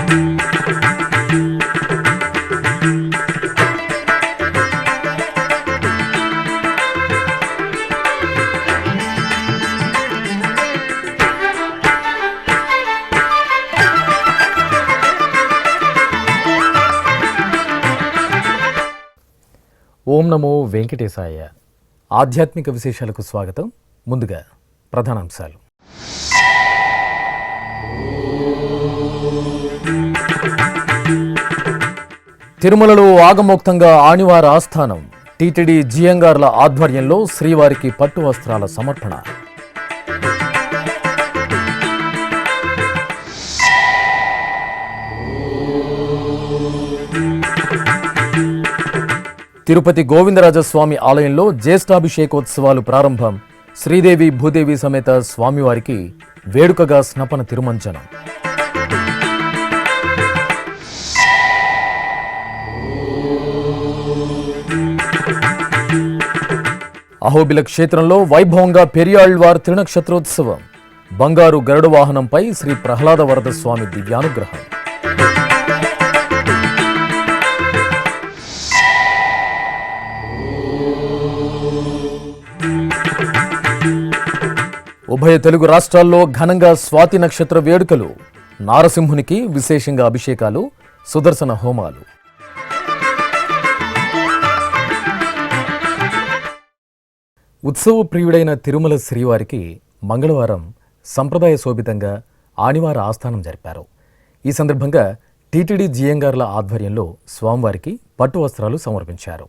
ఓం నమో వెంకటేశాయ. ఆధ్యాత్మిక విశేషాలకు స్వాగతం. ముందుగా ప్రధానాంశాలు. తిరుమలలో ఆగమోక్తంగా ఆనివార ఆస్థానం. టీటీడీ జియంగార్ల ఆధ్వర్యంలో శ్రీవారికి పట్టు వస్త్రాల సమర్పణ. తిరుపతి గోవిందరాజస్వామి ఆలయంలో జ్యేష్ఠాభిషేకోత్సవాలు ప్రారంభం. శ్రీదేవి భూదేవి సమేత స్వామివారికి వేడుకగా స్నపన తిరుమంజనం. అహోబిల క్షేత్రంలో వైభవంగా పెరియాళ్వార్ త్రినక్షత్రోత్సవం. బంగారు గరుడ వాహనంపై శ్రీ ప్రహ్లాద వరద స్వామి దివ్యానుగ్రహం. ఉభయ తెలుగు రాష్ట్రాల్లో ఘనంగా స్వాతి నక్షత్ర వేడుకలు. నారసింహునికి విశేషంగా అభిషేకాలు, సుదర్శన హోమాలు. ఉత్సవ ప్రియుడైన తిరుమల శ్రీవారికి మంగళవారం సంప్రదాయ శోభితంగా ఆనివార ఆస్థానం జరిపారు. ఈ సందర్భంగా టీటీడీ జియంగార్ల ఆధ్వర్యంలో స్వామివారికి పట్టు వస్త్రాలు సమర్పించారు.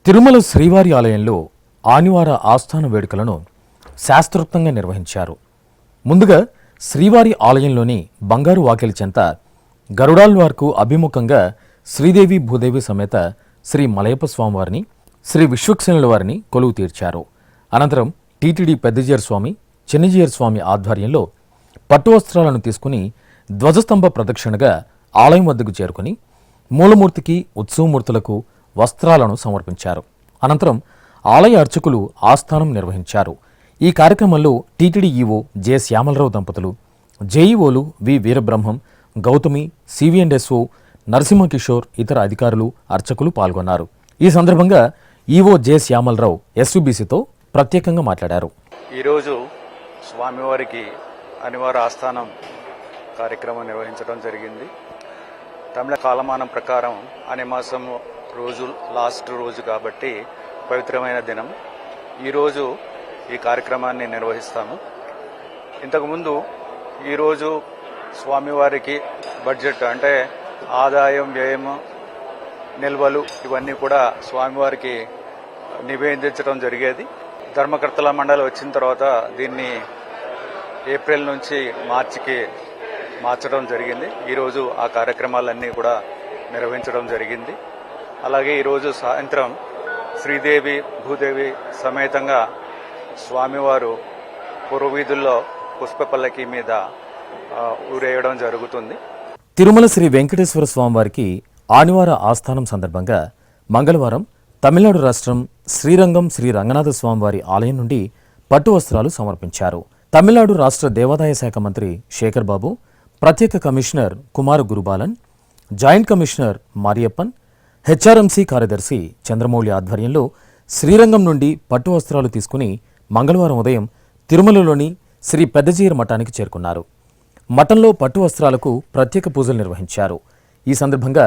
తిరుమల శ్రీవారి ఆలయంలో ఆనివార ఆస్థాన వేడుకలను శాస్త్రోక్తంగా నిర్వహించారు. ముందుగా శ్రీవారి ఆలయంలోని బంగారు వాకిలి చెంత గరుడాళ్వార్కు అభిముఖంగా శ్రీదేవి భూదేవి సమేత శ్రీ మలయప్ప స్వామివారిని, శ్రీ విశ్వక్సేనుల వారిని కొలువు తీర్చారు. అనంతరం టీటీడీ పెద్దజీయర్ స్వామి, చిన్నజీయర్ స్వామి ఆధ్వర్యంలో పట్టు వస్త్రాలను తీసుకుని ధ్వజస్తంభ ప్రదక్షిణగా ఆలయం వద్దకు చేరుకుని మూలమూర్తికి, ఉత్సవమూర్తులకు వస్త్రాలను సమర్పించారు. అనంతరం ఆలయ అర్చకులు ఆస్థానం నిర్వహించారు. ఈ కార్యక్రమంలో టీటీడీ ఈవో జె శ్యామలరావు దంపతులు, జేఈఓలు వి వీరబ్రహ్మం, గౌతమి, సివిఎండ్ఎస్ఓ నరసింహకిషోర్, ఇతర అధికారులు, అర్చకులు పాల్గొన్నారు. ఈ సందర్భంగా ఈవో జె శ్యామలరావు ఎస్యూబీసీతో ప్రత్యేకంగా మాట్లాడారు. ఈరోజు స్వామివారికి అనివార ఆస్థానం కార్యక్రమం నిర్వహించడం జరిగింది. తమిళ కాలమానం ప్రకారం అనే మాసం రోజు లాస్ట్ రోజు కాబట్టి పవిత్రమైన దినం. ఈరోజు ఈ కార్యక్రమాన్ని నిర్వహిస్తాము. ఇంతకుముందు ఈరోజు స్వామివారికి బడ్జెట్ అంటే ఆదాయం, వ్యయం, నిల్వలు ఇవన్నీ కూడా స్వామివారికి నివేదించడం జరిగేది. ధర్మకర్తల మండలి వచ్చిన తర్వాత దీన్ని ఏప్రిల్ నుంచి మార్చికి మార్చడం జరిగింది. ఈరోజు ఆ కార్యక్రమాలన్నీ కూడా నిర్వహించడం జరిగింది. అలాగే ఈరోజు సాయంత్రం శ్రీదేవి భూదేవి సమేతంగా స్వామివారు పూర్వవీధుల్లో పుష్పపల్లకి మీద ఊరేయడం జరుగుతుంది. తిరుమల శ్రీ వెంకటేశ్వర స్వామివారికి ఆనివార ఆస్థానం సందర్భంగా మంగళవారం తమిళనాడు రాష్ట్రం శ్రీరంగం శ్రీ రంగనాథ స్వామివారి ఆలయం నుండి పట్టు వస్త్రాలు సమర్పించారు. తమిళనాడు రాష్ట్ర దేవాదాయ శాఖ మంత్రి శేఖర్ బాబు, ప్రత్యేక commissioner Kumar Gurubalan, joint commissioner Mariappan, HRMC కార్యదర్శి చంద్రమౌళి ఆధ్వర్యంలో శ్రీరంగం నుండి పట్టు వస్త్రాలు తీసుకుని మంగళవారం ఉదయం తిరుమలలోని శ్రీ పెద్దజీయర్ మఠానికి చేరుకున్నారు. మఠంలో పట్టు వస్త్రాలకు ప్రత్యేక పూజలు నిర్వహించారు. ఈ సందర్భంగా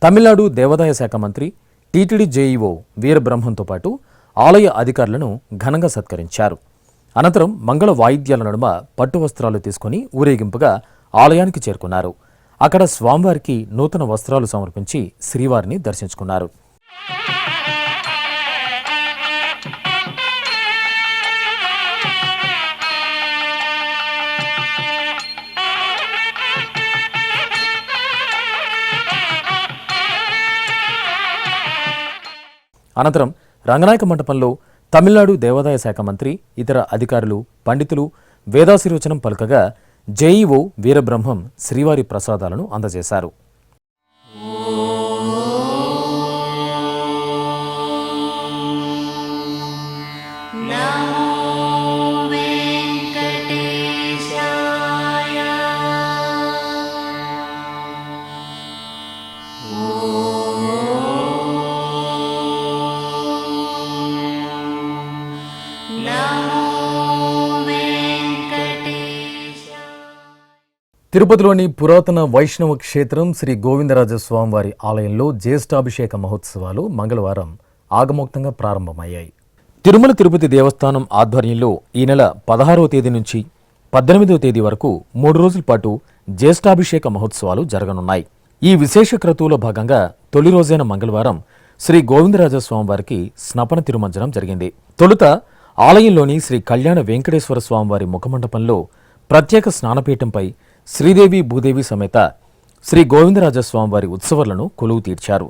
తమిళనాడు దేవాదాయ శాఖ మంత్రి, టీటీడీ జేఈఓ వీరబ్రహ్మంతో పాటు ఆలయ అధికారులను ఘనంగా సత్కరించారు. అనంతరం మంగళ వాయిద్యాల నడుమ పట్టు వస్త్రాలు తీసుకుని ఊరేగింపుగా ఆలయానికి చేరుకున్నారు. అక్కడ స్వామివారికి నూతన వస్త్రాలు సమర్పించి శ్రీవారిని దర్శించుకున్నారు. అనంతరం రంగనాయక మంటపంలో తమిళనాడు దేవాదాయ శాఖ మంత్రి, ఇతర అధికారులు, పండితులు వేదాశీర్వచనం పలుకగా జేఈఓ వీరబ్రహ్మం శ్రీవారి ప్రసాదాలను అందజేశారు. తిరుపతిలోని పురాతన వైష్ణవ క్షేత్రం శ్రీ గోవిందరాజస్వామివారి ఆలయంలో జ్యేష్ఠాభిషేక మహోత్సవాలు మంగళవారం ఆగమోక్తంగా ప్రారంభమయ్యాయి. తిరుమల తిరుపతి దేవస్థానం ఆధ్వర్యంలో ఈ నెల 16వ తేదీ నుంచి 18వ తేదీ వరకు 3 రోజుల పాటు జ్యేష్ఠాభిషేక మహోత్సవాలు జరగనున్నాయి. ఈ విశేష క్రతువులో భాగంగా తొలి రోజైన మంగళవారం శ్రీ గోవిందరాజస్వామివారికి స్నపన తిరుమంజనం జరిగింది. తొలుత ఆలయంలోని శ్రీ కళ్యాణ వెంకటేశ్వర స్వామివారి ముఖమండపంలో ప్రత్యేక స్నానపీఠంపై శ్రీదేవి భూదేవి సమేత శ్రీ గోవిందరాజస్వామివారి ఉత్సవాలను కొలువు తీర్చారు.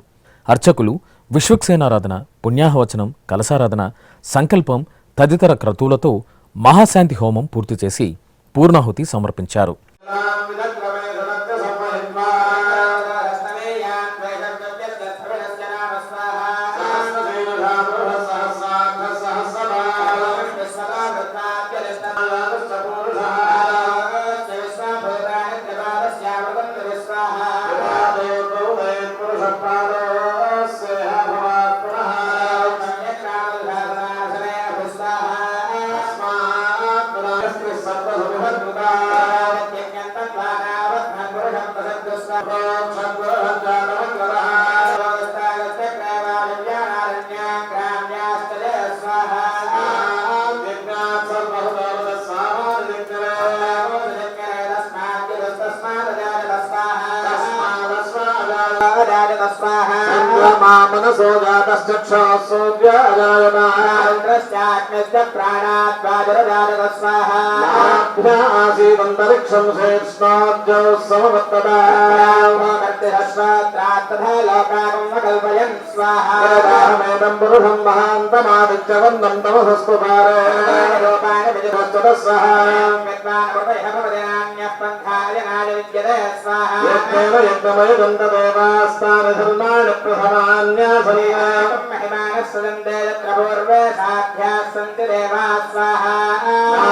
అర్చకులు విశ్వక్సేనారాధన, పుణ్యాహవచనం, కలశారాధన, సంకల్పం తదితర క్రతువులతో మహాశాంతి హోమం పూర్తి చేసి పూర్ణాహుతి సమర్పించారు.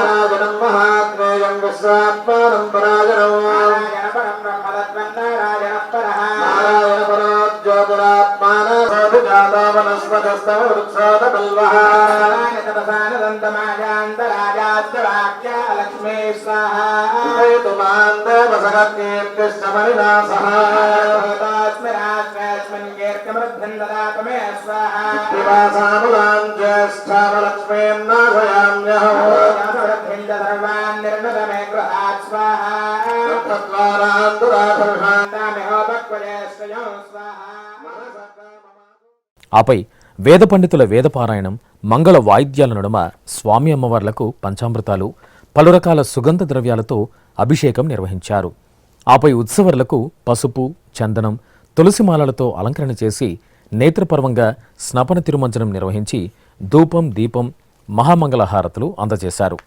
నారాయణం మహాత్రేయం విశ్వాత్మానం పరాజనం నారాయణ పరో జ్యోతిరాత్మానా వనస్పతిస్తమృక్షోదబల్వః లక్ష్మీ స్వాహామనినాశః పివాసాములాం జ్యేష్ఠామలక్ష్మీం నాశయామ్యహం ఆపై వేద పండితుల వేదపారాయణం, మంగళ వాయిద్యాల నడుమ స్వామి అమ్మవార్లకు పంచామృతాలు, పలు రకాల సుగంధ ద్రవ్యాలతో అభిషేకం నిర్వహించారు. ఆపై ఉత్సవర్లకు పసుపు, చందనం, తులసిమాలలతో అలంకరణ చేసి నేత్రపర్వంగా స్నపన తిరుమంజనం నిర్వహించి ధూపం, దీపం, మహామంగళహారతులు అందజేశారు.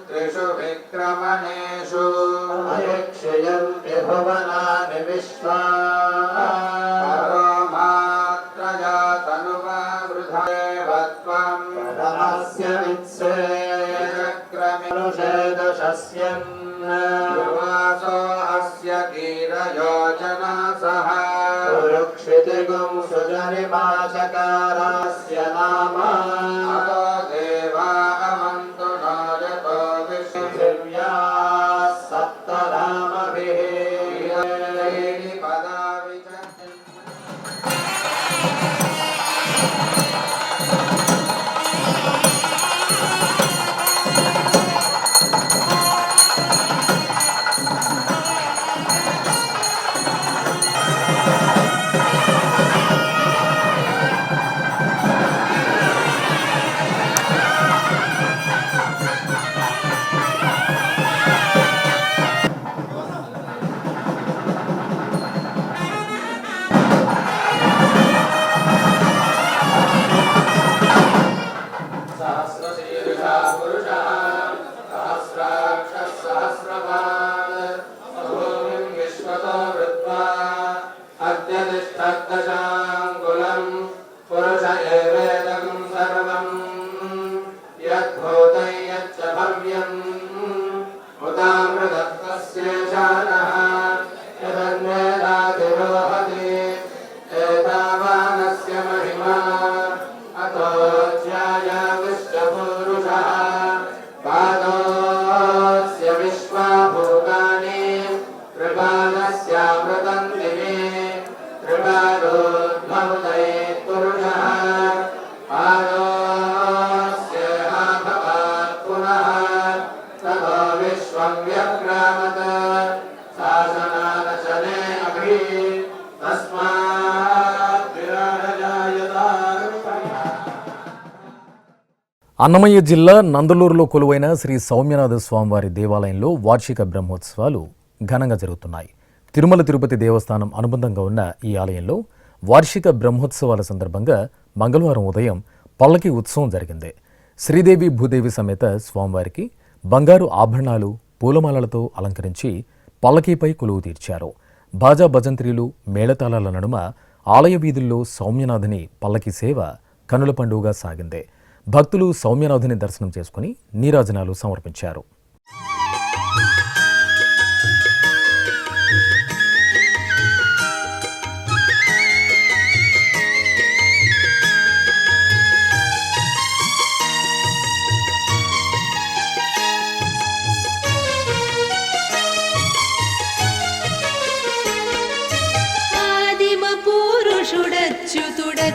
त्रिषु विक्रमणेषु अयक्षयन्ति भुवनानि विश्वा मात्रया तनुवा वृथावत्वं प्रथमस्य वित्सेचक्रमिनुषेदशस्यन् युवासो अस्य ऋगुं सुजनिमाचकारस्य नाम अतो देवा अवन्तु नो यतो विश्वदिव्याः सप्तनामभिः पदा विचक्षण सहस्रशीर्षः पुरुषः सहस्राक्षः सहस्रपात् भूमिं विश्वतो वृत्वा अद्य तिष्ठद्दशाङ्गुलम् पुरुष एवेदं सर्वम् यद्भूतं यच्च भव्यम् उदामृतत्वस्येषानः यदन्येदातिरोहति एतावानस्य महिमा अतो ज्यायाविश्वपुरुषः पादोऽस्य विश्वाभूतानि त्रिपादस्यामृतं दिवे त्रिपादोद्भवते पुरुषः पादोऽस्येहाभवात् पुनः ततो विश्वं व्यक्रामत् शासनानशने अभि तस्मात् विराजयायता అన్నమయ్య జిల్లా నందలూరులో కొలువైన శ్రీ సౌమ్యనాథ స్వామివారి దేవాలయంలో వార్షిక బ్రహ్మోత్సవాలు ఘనంగా జరుగుతున్నాయి. తిరుమల తిరుపతి దేవస్థానం అనుబంధంగా ఉన్న ఈ ఆలయంలో వార్షిక బ్రహ్మోత్సవాల సందర్భంగా మంగళవారం ఉదయం పల్లకి ఉత్సవం జరిగింది. శ్రీదేవి భూదేవి సమేత స్వామివారికి బంగారు ఆభరణాలు పూలమాలలతో అలంకరించి పల్లకీపై కొలువు తీర్చారు. బాజా భజంత్రీలు మేళతాళాల నడుమ ఆలయ వీధుల్లో సౌమ్యనాథుని పల్లకి సేవ కనుల పండుగగా సాగింది. భక్తులు సౌమ్యనాథుని దర్శనం చేసుకుని నీరాజనాలు సమర్పించారు.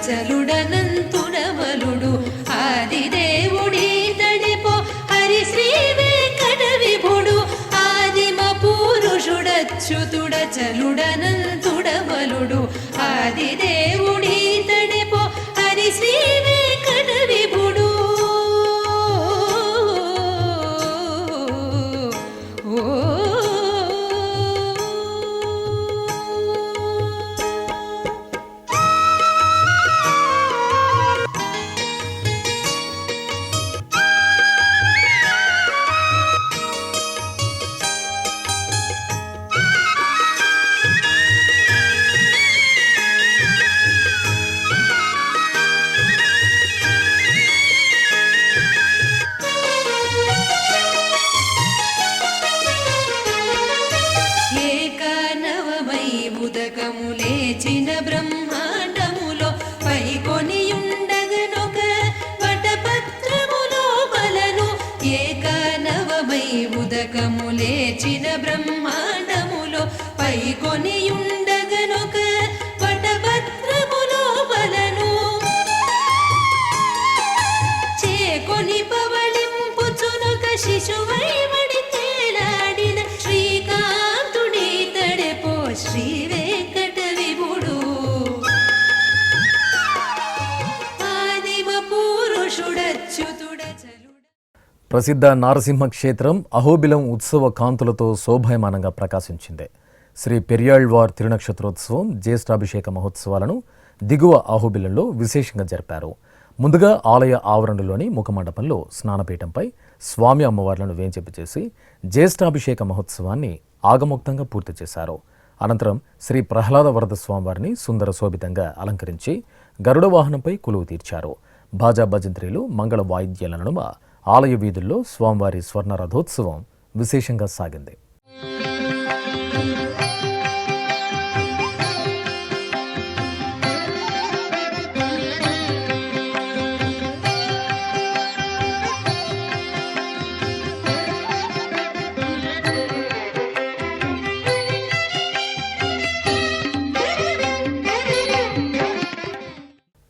చలుడనంతుడవలుడు ఆదిదేవుడీతడిపో హరి శ్రీ వెంకట విభుడు ఆదిమ పురుషుడచ్యుతుడ చలుడనంతుడవలుడు ఆదిదేవుడీతడిపో హరి శ్రీ వెంకట విభుడు లేచిన బ్రహ్మాండములో పైకొనియుండగనొక వటపత్రములో బలను ఏకానవమై ఉదకము లేచిన బ్రహ్మాండములో పైకొనియుండగనొక వటపత్రములో బలను చేకొని పవళింపుచునొక శిశువై వడి తేలాడిన శ్రీకాంతుడి తడెపో శ్రీ వెంకట విభుడు ఆదిమ పురుషుడచ్యుతుడ చలుడ. ప్రసిద్ధ నారసింహ క్షేత్రం అహోబిలం ఉత్సవ కాంతులతో శోభాయమానంగా ప్రకాశించింది. శ్రీ పెరియాళ్వార్ తిరునక్షత్రోత్సవం జ్యేష్ఠాభిషేక మహోత్సవాలను దిగువ అహోబిలంలో విశేషంగా జరిపారు. ముందుగా ఆలయ ఆవరణలోని ముఖమండపంలో స్నానపీఠంపై స్వామి అమ్మవార్లను వేంచేపు చేసి జ్యేష్ఠాభిషేక మహోత్సవాన్ని ఆగమోక్తంగా పూర్తి చేశారు. అనంతరం శ్రీ ప్రహ్లాద వరద స్వామివారిని సుందర శోభితంగా అలంకరించి గరుడ వాహనంపై కొలువు తీర్చారు. బాజా భజంత్రీలు మంగళ వాయిద్యాల నడుమ ఆలయ వీధుల్లో స్వామివారి స్వర్ణ రథోత్సవం విశేషంగా సాగింది.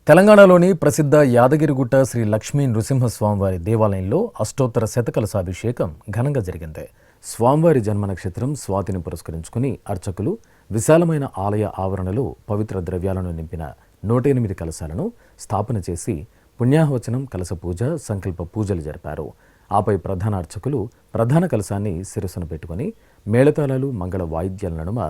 తెలంగాణలోని ప్రసిద్ధ యాదగిరిగుట్ట శ్రీ లక్ష్మీ నృసింహస్వామివారి దేవాలయంలో అష్టోత్తర శతకలశాభిషేకం ఘనంగా జరిగింది. స్వామివారి జన్మ నక్షత్రం స్వాతిని పురస్కరించుకుని అర్చకులు విశాలమైన ఆలయ ఆవరణలో పవిత్ర ద్రవ్యాలను నింపిన 108 కలశాలను స్థాపన చేసి పుణ్యాహవచనం, కలశ పూజ, సంకల్ప పూజలు జరిపారు. ఆపై ప్రధాన అర్చకులు ప్రధాన కలశాన్ని శిరస్సును పెట్టుకుని మేళతాళాలు, మంగళ వాయిద్యాల నడుమ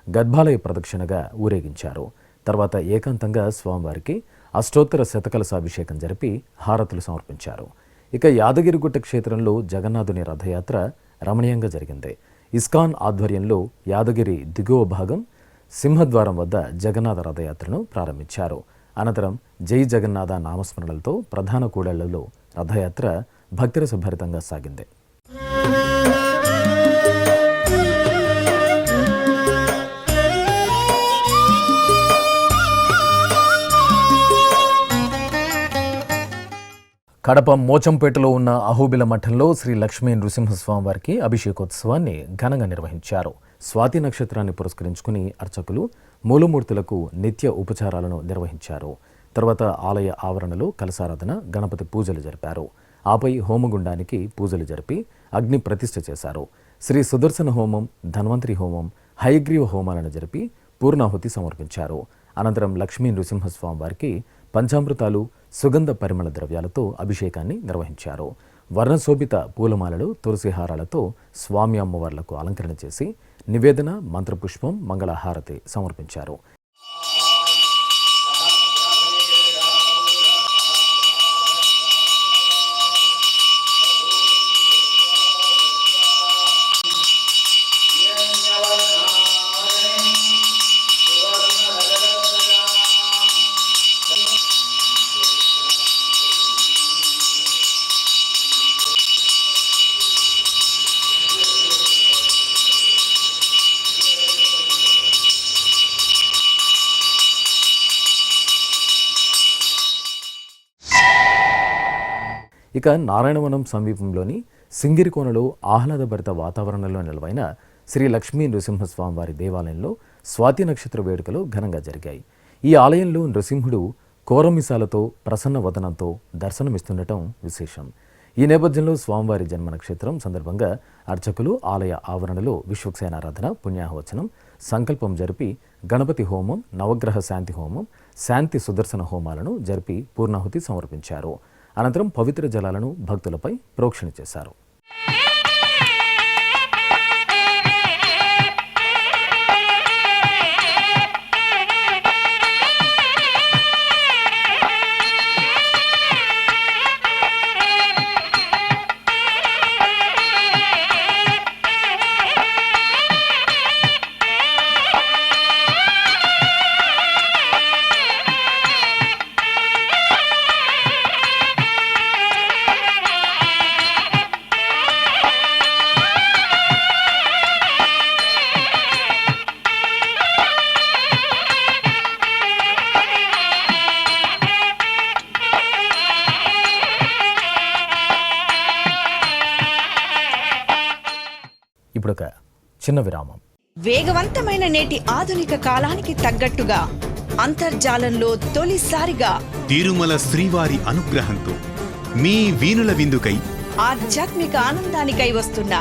గర్భాలయ ప్రదక్షిణగా ఊరేగించారు. తర్వాత ఏకాంతంగా స్వామివారికి అష్టోత్తర శతకలశాభిషేకం జరిపి హారతులు సమర్పించారు. ఇక యాదగిరిగుట్ట క్షేత్రంలో జగన్నాథుని రథయాత్ర రమణీయంగా జరిగింది. ఇస్కాన్ ఆధ్వర్యంలో యాదగిరి దిగువ భాగం సింహద్వారం వద్ద జగన్నాథ రథయాత్రను ప్రారంభించారు. అనంతరం జై జగన్నాథ నామస్మరణలతో ప్రధాన కూడళ్లలో రథయాత్ర భక్తిరసభరితంగా సాగింది. కడప మోచంపేటలో ఉన్న అహోబిల మఠంలో శ్రీ లక్ష్మీ నృసింహస్వామివారికి అభిషేకోత్సవాన్ని ఘనంగా నిర్వహించారు. స్వాతి నక్షత్రాన్ని పురస్కరించుకుని అర్చకులు మూలమూర్తులకు నిత్య ఉపచారాలను నిర్వహించారు. తర్వాత ఆలయ ఆవరణలో కలశారాధన, గణపతి పూజలు జరిపారు. ఆపై హోమగుండానికి పూజలు జరిపి అగ్ని ప్రతిష్ఠ చేశారు. శ్రీ సుదర్శన హోమం, ధన్వంతరి హోమం, హయగ్రీవ హోమాలను జరిపి పూర్ణాహుతి సమర్పించారు. అనంతరం లక్ష్మీ నృసింహస్వామి వారికి పంచామృతాలు, సుగంధ పరిమళ ద్రవ్యాలతో అభిషేకాన్ని నిర్వహించారు. వర్ణశోభిత పూలమాలలు, తులసిహారాలతో స్వామి అమ్మవార్లకు అలంకరణ చేసి నివేదన, మంత్రపుష్పం, మంగళహారతి సమర్పించారు. ఇక నారాయణవనం సమీపంలోని సింగిరికోనలో ఆహ్లాదభరిత వాతావరణంలో నిలవైన శ్రీ లక్ష్మీ నృసింహస్వామి వారి దేవాలయంలో స్వాతి నక్షత్ర వేడుకలు ఘనంగా జరిగాయి. ఈ ఆలయంలో నృసింహుడు కోరమిసాలతో ప్రసన్న వదనంతో దర్శనమిస్తుండటం విశేషం. ఈ నేపథ్యంలో స్వామివారి జన్మ నక్షత్రం సందర్భంగా అర్చకులు ఆలయ ఆవరణలో విశ్వక్సేనారాధన, పుణ్యాహవచనం, సంకల్పం జరిపి గణపతి హోమం, నవగ్రహ శాంతి హోమం, శాంతి సుదర్శన హోమాలను జరిపి పూర్ణాహుతి సమర్పించారు. అనంతరం పవిత్ర జలాలను భక్తులపై ప్రోక్షణ చేశారు. ఇప్పుడొక చిన్న విరామం. వేగవంతమైన నేటి ఆధునిక కాలానికి తగ్గట్టుగా అంతర్జాలంలో తొలిసారిగా తిరుమల శ్రీవారి అనుగ్రహంతో మీ వీణుల విందుకై ఆధ్యాత్మిక ఆనందానికై వస్తున్న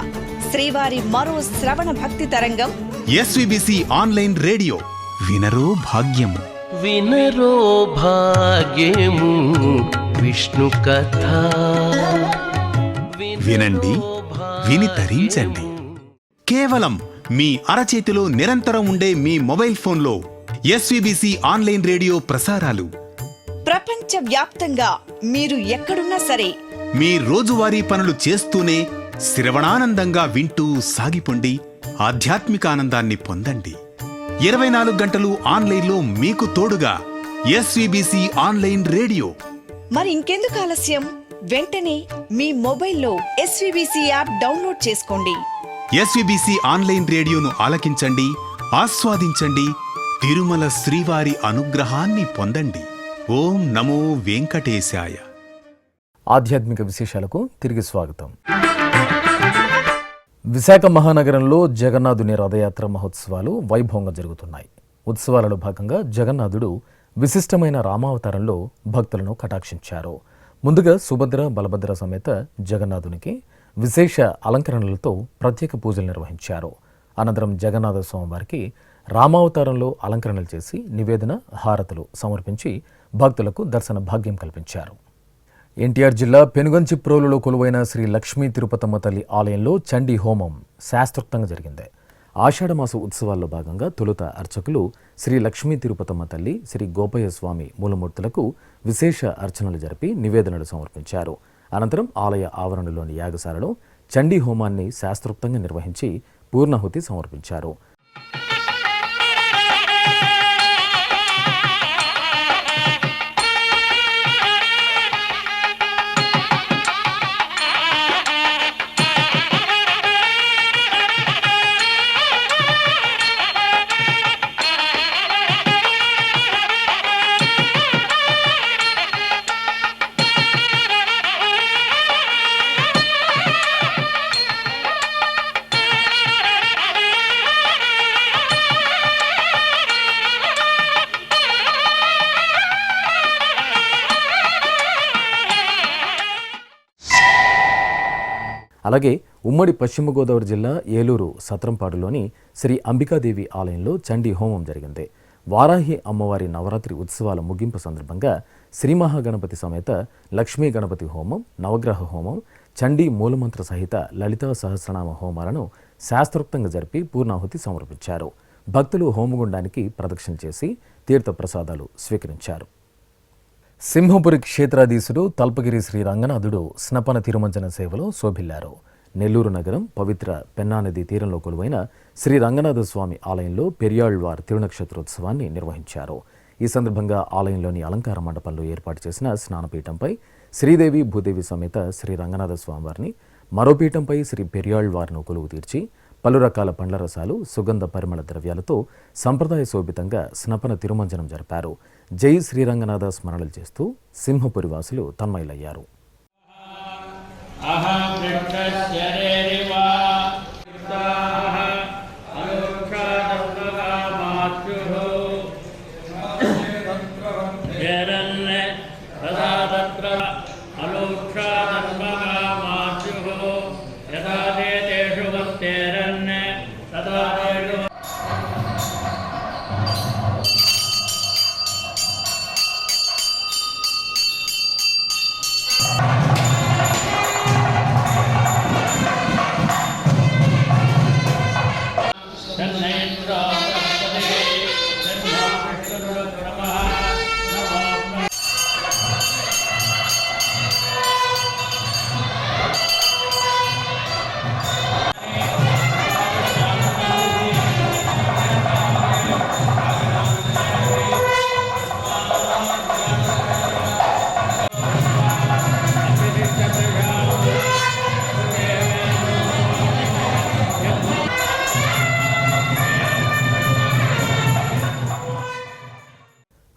శ్రీవారి మరో శ్రవణ భక్తి తరంగం ఎస్విబిసి ఆన్లైన్ రేడియో. వినరో భాగ్యము, వినరో భాగ్యము విష్ణు కథ. వినండి, విని తరించండి. కేవలం మీ అరచేతిలో నిరంతరం ఉండే మీ మొబైల్ ఫోన్లో ఎస్విబిసి ఆన్లైన్ రేడియో ప్రసారాలు ప్రపంచ వ్యాప్తంగా మీరు ఎక్కడున్నా సరే మీ రోజువారీ పనులు చేస్తూనే శ్రవణానందంగా వింటూ సాగిపోండి. ఆధ్యాత్మిక ఆనందాన్ని పొందండి. 24 గంటలు ఆన్లైన్లో మీకు తోడుగా ఎస్విబిసి ఆన్లైన్ రేడియో. మరి ఇంకెందుకు ఆలస్యం? వెంటనే మీ మొబైల్లో ఎస్విబిసి యాప్ డౌన్లోడ్ చేసుకోండి. ఎస్విబిసి ఆన్లైన్ రేడియోను ఆలకించండి, ఆస్వాదించండి. తిరుమల శ్రీవారి అనుగ్రహాన్ని పొందండి. ఓం నమో వెంకటేశాయ. ఆధ్యాత్మిక విశేషాలకు తిరిగి స్వాగతం. విశాఖ మహానగరంలో జగన్నాథుని రథయాత్ర మహోత్సవాలు వైభవంగా జరుగుతున్నాయి. ఉత్సవాలలో భాగంగా జగన్నాథుడు విశిష్టమైన రామావతారంలో భక్తులను కటాక్షించారు. ముందుగా సుభద్ర బలభద్ర సమేత జగన్నాథునికి విశేష అలంకరణలతో ప్రత్యేక పూజలు నిర్వహించారు. అనంతరం జగన్నాథ స్వామివారికి రామావతారంలో అలంకరణలు చేసి నివేదన హారతులు సమర్పించి భక్తులకు దర్శన భాగ్యం కల్పించారు. ఎన్టీఆర్ జిల్లా పెనుగంచిప్రోలులో కొలువైన శ్రీ లక్ష్మీ తిరుపతమ్మ తల్లి ఆలయంలో చండీ హోమం శాస్త్రోక్తంగా జరిగింది. ఆషాఢమాస ఉత్సవాల్లో భాగంగా తొలుత అర్చకులు శ్రీ లక్ష్మీ తిరుపతమ్మ తల్లి, శ్రీ గోపయ్య స్వామి మూలమూర్తులకు విశేష అర్చనలు జరిపి నివేదనలు సమర్పించారు. అనంతరం ఆలయ ఆవరణలోని యాగశాలలో చండీ హోమాన్ని శాస్త్రోక్తంగా నిర్వహించి పూర్ణాహుతి సమర్పించారు. అలాగే ఉమ్మడి పశ్చిమ గోదావరి జిల్లా ఏలూరు సత్రంపాడులోని శ్రీ అంబికాదేవి ఆలయంలో చండీ హోమం జరిగింది. వారాహి అమ్మవారి నవరాత్రి ఉత్సవాల ముగింపు సందర్భంగా శ్రీ మహాగణపతి సమేత లక్ష్మీ గణపతి హోమం, నవగ్రహ హోమం, చండీ మూలమంత్ర సహిత లలితా సహస్రనామ హోమాలను శాస్త్రోక్తంగా జరిపి పూర్ణాహుతి సమర్పించారు. భక్తులు హోమగుండానికి ప్రదక్షిణ చేసి తీర్థ ప్రసాదాలు స్వీకరించారు. సింహపురి క్షేత్రాధీశుడు తల్పగిరి శ్రీ రంగనాథుడు స్నపన తిరుమంజన సేవలో శోభిల్లారు. నెల్లూరు నగరం పవిత్ర పెన్నా నది తీరంలో కొలువైన శ్రీ రంగనాథ స్వామి ఆలయంలో పెరియాళ్వార్ తిరునక్షత్రోత్సవాన్ని నిర్వహించారు. ఈ సందర్భంగా ఆలయంలోని అలంకార మండపంలో ఏర్పాటు చేసిన స్నానపీఠంపై శ్రీదేవి భూదేవి సమేత శ్రీ రంగనాథ స్వామివారిని, మరో పీఠంపై శ్రీ పెరియాళ్వార్ను కొలువు తీర్చి పలు రకాల పండ్ల రసాలు, సుగంధ పరిమళ ద్రవ్యాలతో సంప్రదాయ శోభితంగా స్నపన తిరుమంజనం జరిపారు. జై శ్రీరంగనాథ స్మరణలు చేస్తూ సింహపురి వాసులు తన్మయులయ్యారు.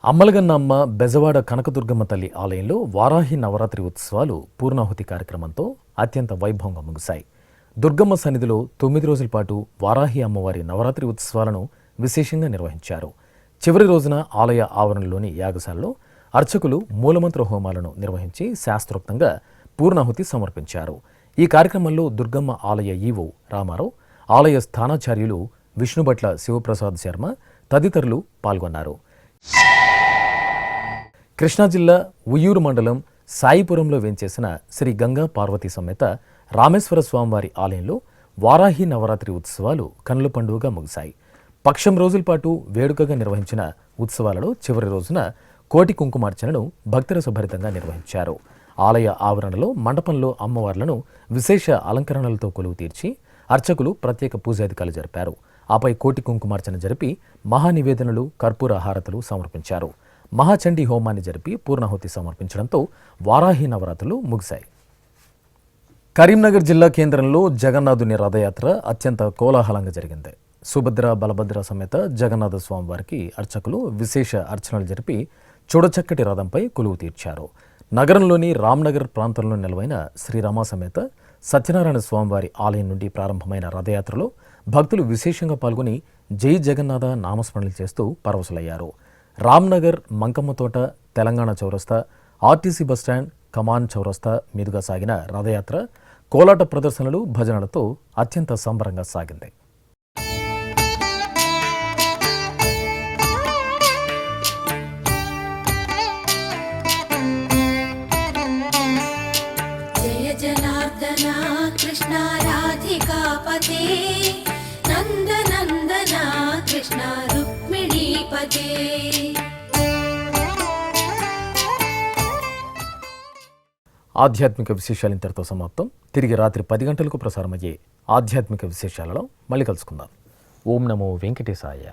అమ్మలగన్నమ్మ బెజవాడ కనకదుర్గమ్మ తల్లి ఆలయంలో వారాహి నవరాత్రి ఉత్సవాలు పూర్ణాహుతి కార్యక్రమంతో అత్యంత వైభవంగా ముగిశాయి. దుర్గమ్మ సన్నిధిలో 9 రోజుల పాటు వారాహి అమ్మవారి నవరాత్రి ఉత్సవాలను విశేషంగా నిర్వహించారు. చివరి రోజున ఆలయ ఆవరణలోని యాగశాలలో అర్చకులు మూలమంత్ర హోమాలను నిర్వహించి శాస్త్రోక్తంగా పూర్ణాహుతి సమర్పించారు. ఈ కార్యక్రమంలో దుర్గమ్మ ఆలయ ఈవో రామారావు, ఆలయ స్థానాచార్యులు విష్ణుభట్ల శివప్రసాద్ శర్మ తదితరులు పాల్గొన్నారు. కృష్ణా జిల్లా ఉయ్యూరు మండలం సాయిపురంలో వేంచేసిన శ్రీ గంగా పార్వతీ సమేత రామేశ్వర స్వామివారి ఆలయంలో వారాహి నవరాత్రి ఉత్సవాలు కన్నుల పండుగగా ముగిశాయి. పక్షం రోజుల పాటు వేడుకగా నిర్వహించిన ఉత్సవాలలో చివరి రోజున కోటి కుంకుమార్చనను భక్తిరసభరితంగా నిర్వహించారు. ఆలయ ఆవరణలో మండపంలో అమ్మవార్లను విశేష అలంకరణలతో కొలువు తీర్చి అర్చకులు ప్రత్యేక పూజాధికాలు జరిపారు. ఆపై కోటి కుంకుమార్చన జరిపి మహానివేదనలు, కర్పూర హారతులు సమర్పించారు. మహాచండీ హోమాన్ని జరిపి పూర్ణాహుతి సమర్పించడంతో వారాహి నవరాత్రులు ముగిశాయి. కరీంనగర్ జిల్లా కేంద్రంలో జగన్నాథుని రథయాత్ర అత్యంత కోలాహలంగా జరిగింది. సుభద్ర బలభద్ర సమేత జగన్నాథ స్వామివారికి అర్చకులు విశేష అర్చనలు జరిపి చూడచక్కటి రథంపై కొలువు తీర్చారు. నగరంలోని రామ్నగర్ ప్రాంతంలో నిలవైన శ్రీరామ సమేత సత్యనారాయణ స్వామివారి ఆలయం నుండి ప్రారంభమైన రథయాత్రలో భక్తులు విశేషంగా పాల్గొని జై జగన్నాథ నామస్మరణలు చేస్తూ పరవశులయ్యారు. రామ్నగర్, మంకమ్మతోట, తెలంగాణ చౌరస్తా, ఆర్టీసీ బస్టాండ్, కమాన్ చౌరస్తా మీదుగా సాగిన రథయాత్ర కోలాట ప్రదర్శనలు, భజనలతో అత్యంత సంబరంగా సాగింది. జయ జనార్దన కృష్ణ రాధికాపతే నందనందన కృష్ణ రుక్మిణీపతే. ఆధ్యాత్మిక విశేషాలు ఇంతటితో సమాప్తం. తిరిగి రాత్రి 10 గంటలకు ప్రసారమయ్యే ఆధ్యాత్మిక విశేషాలలో మళ్ళీ కలుసుకుందాం. ఓం నమో వెంకటేశాయ.